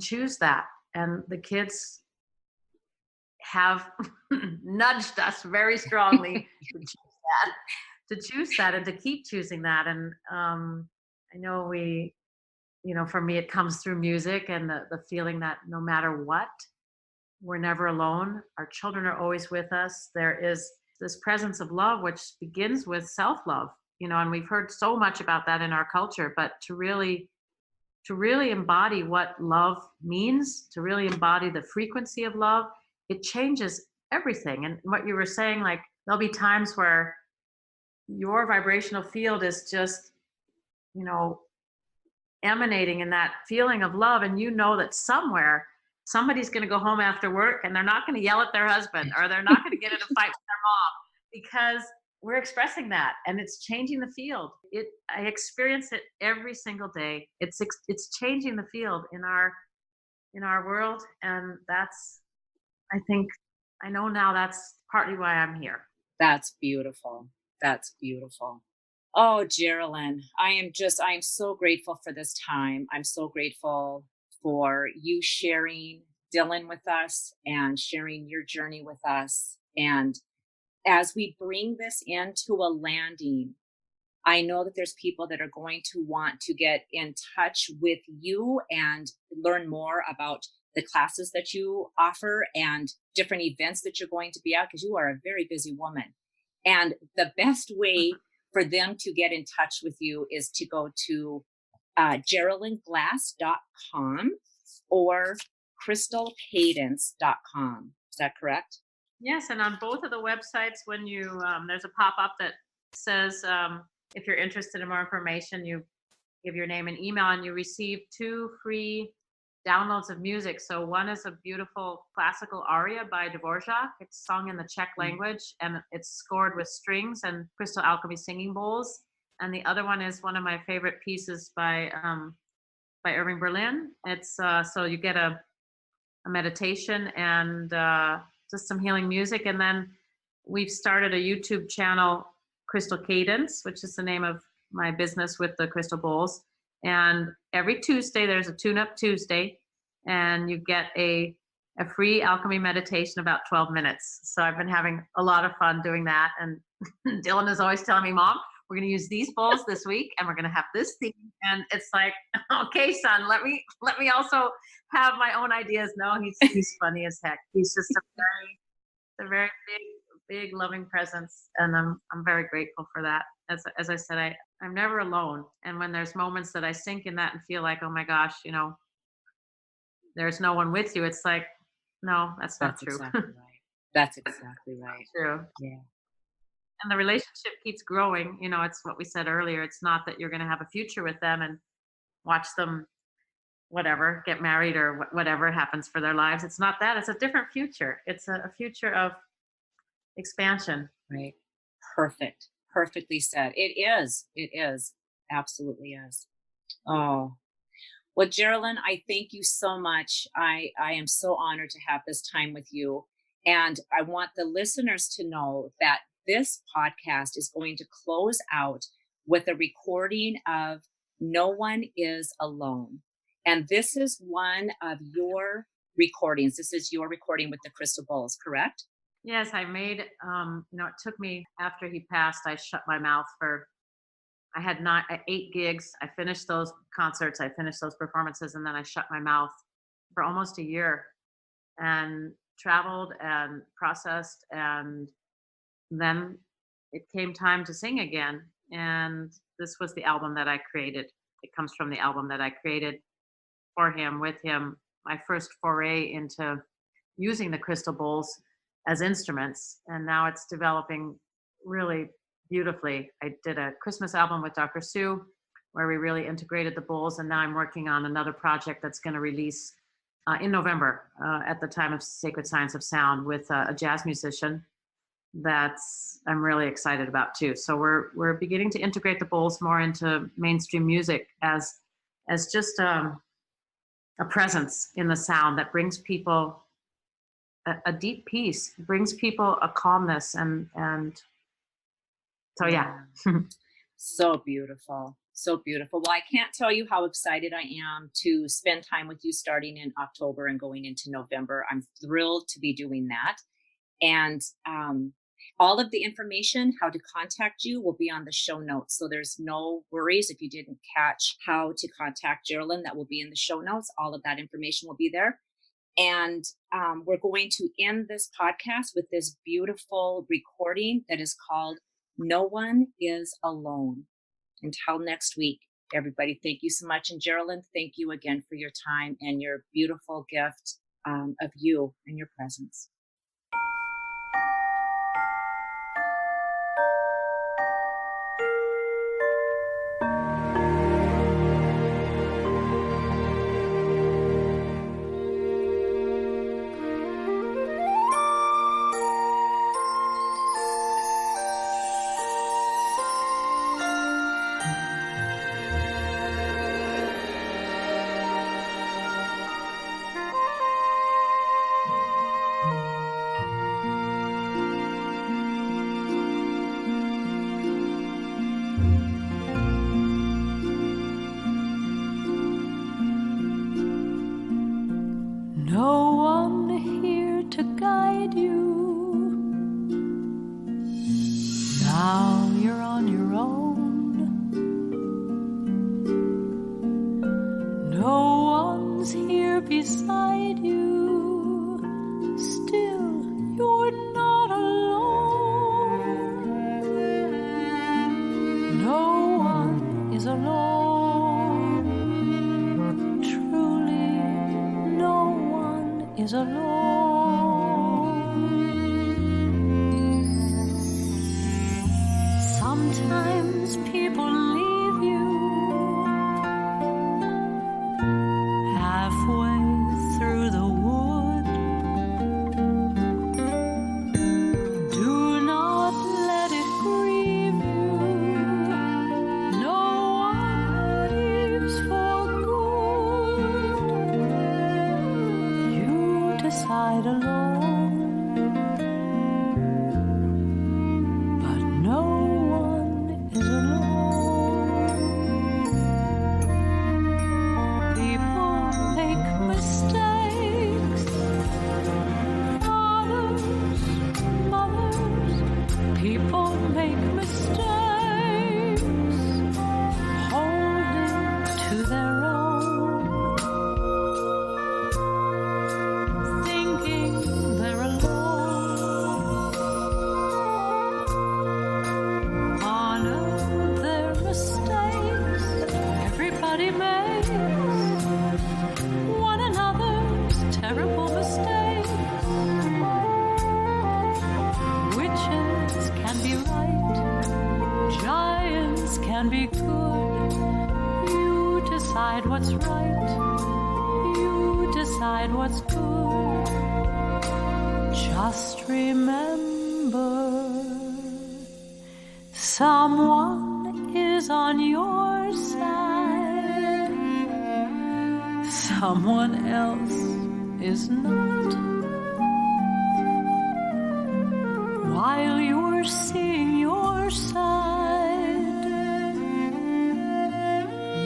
choose that. And the kids have nudged us very strongly to choose that and to keep choosing that. And I know for me, it comes through music and the feeling that no matter what, we're never alone. Our children are always with us. There is this presence of love, which begins with self-love, and we've heard so much about that in our culture, but to really embody what love means, to really embody the frequency of love, it changes everything. And what you were saying, like, there'll be times where your vibrational field is just, emanating in that feeling of love. And that somewhere somebody's going to go home after work and they're not going to yell at their husband or they're not going to get in a fight with their mom because we're expressing that, and it's changing the field. I experience it every single day. It's changing the field in our world. And I know now that's partly why I'm here. That's beautiful. That's beautiful. Oh, Jeralyn, I am so grateful for this time. I'm so grateful for you sharing Dylan with us and sharing your journey with us. And as we bring this into a landing, I know that there's people that are going to want to get in touch with you and learn more about the classes that you offer and different events that you're going to be at, because you are a very busy woman. And the best way for them to get in touch with you is to go to JeralynGlass.com or crystalcadence.com. Is that correct? Yes, and on both of the websites, when you there's a pop-up that says if you're interested in more information, you give your name and email, and you receive 2 free downloads of music. So one is a beautiful classical aria by Dvorak. It's sung in the Czech language, and it's scored with strings and crystal alchemy singing bowls. And the other one is one of my favorite pieces by Irving Berlin. It's so you get a meditation and just some healing music. And then we've started a YouTube channel, Crystal Cadence, which is the name of my business with the crystal bowls. And every Tuesday, there's a Tune-Up Tuesday, and you get a free alchemy meditation about 12 minutes. So I've been having a lot of fun doing that. And Dylan is always telling me, Mom, we're going to use these bowls this week, and we're going to have this theme. And it's like, okay, son, let me also have my own ideas. No, he's funny as heck. He's just a very big loving presence, and I'm very grateful for that. As I said, I'm never alone. And when there's moments that I sink in that and feel like, oh my gosh, there's no one with you, it's like, no, that's not true. Exactly right. That's exactly right. True. Yeah. and the relationship keeps growing. You know, it's what we said earlier. It's not that you're going to have a future with them and watch them, whatever, get married or whatever happens for their lives. It's not that. It's a different future. It's a future of expansion. Right. Perfect. Perfectly said. It is. It is. Absolutely is. Oh, well, Jeralyn, I thank you so much. I am so honored to have this time with you. And I want the listeners to know that this podcast is going to close out with a recording of No One Is Alone. And this is one of your recordings. This is your recording with the crystal bowls, correct? Yes, I made, it took me, after he passed, I shut my mouth for, I had 8 gigs. I finished those concerts, I finished those performances, and then I shut my mouth for almost a year and traveled and processed. And then it came time to sing again. And this was the album that I created. It comes from the album that I created for him, with him, my first foray into using the crystal bowls as instruments. And now it's developing really beautifully. I did a Christmas album with Dr. Sue where we really integrated the bowls. And now I'm working on another project that's going to release in November at the time of Sacred Science of Sound with a jazz musician that's I'm really excited about too. So we're beginning to integrate the bowls more into mainstream music as just a presence in the sound that brings people a deep peace, brings people a calmness, and so yeah. So beautiful. So beautiful. Well, I can't tell you how excited I am to spend time with you starting in October and going into November. I'm thrilled to be doing that. And all of the information, how to contact you, will be on the show notes. So there's no worries if you didn't catch how to contact Jeralyn. That will be in the show notes. All of that information will be there. And we're going to end this podcast with this beautiful recording that is called No One Is Alone. Until next week, everybody, thank you so much. And Jeralyn, thank you again for your time and your beautiful gift of you and your presence. No one here to guide you. Now you're on your own. No one's here beside you. Still, you're not alone. No one is alone. Truly, no one is alone. be good. You decide what's right. You decide what's good. Just remember, someone is on your side. Someone else is not. While you're seeing your side,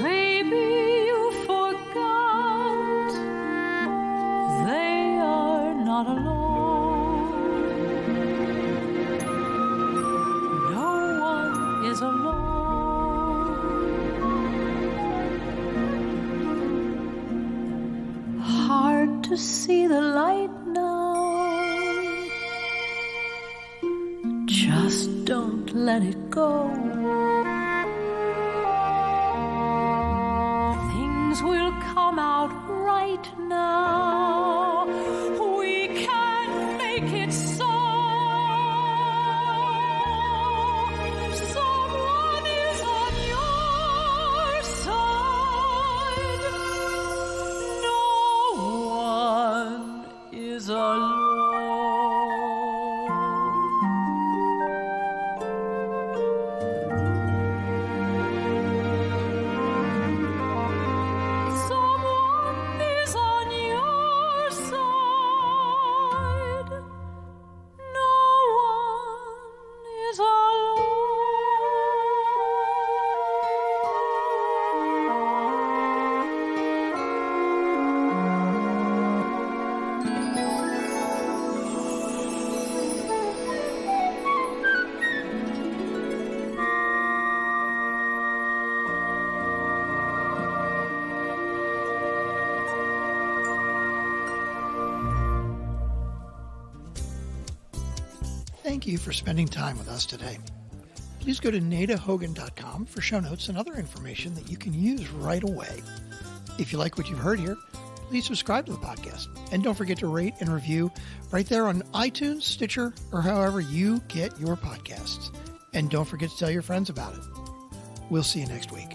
maybe you forgot they are not alone. No one is alone. Hard to see the light now. Just don't let it go. Things will come out right now. We can make it so. Someone is on your side. No one is alone. Thank you for spending time with us today. Please go to nadahogan.com for show notes and other information that you can use right away. If you like what you've heard here, please subscribe to the podcast. And don't forget to rate and review right there on iTunes, Stitcher, or however you get your podcasts. And don't forget to tell your friends about it. We'll see you next week.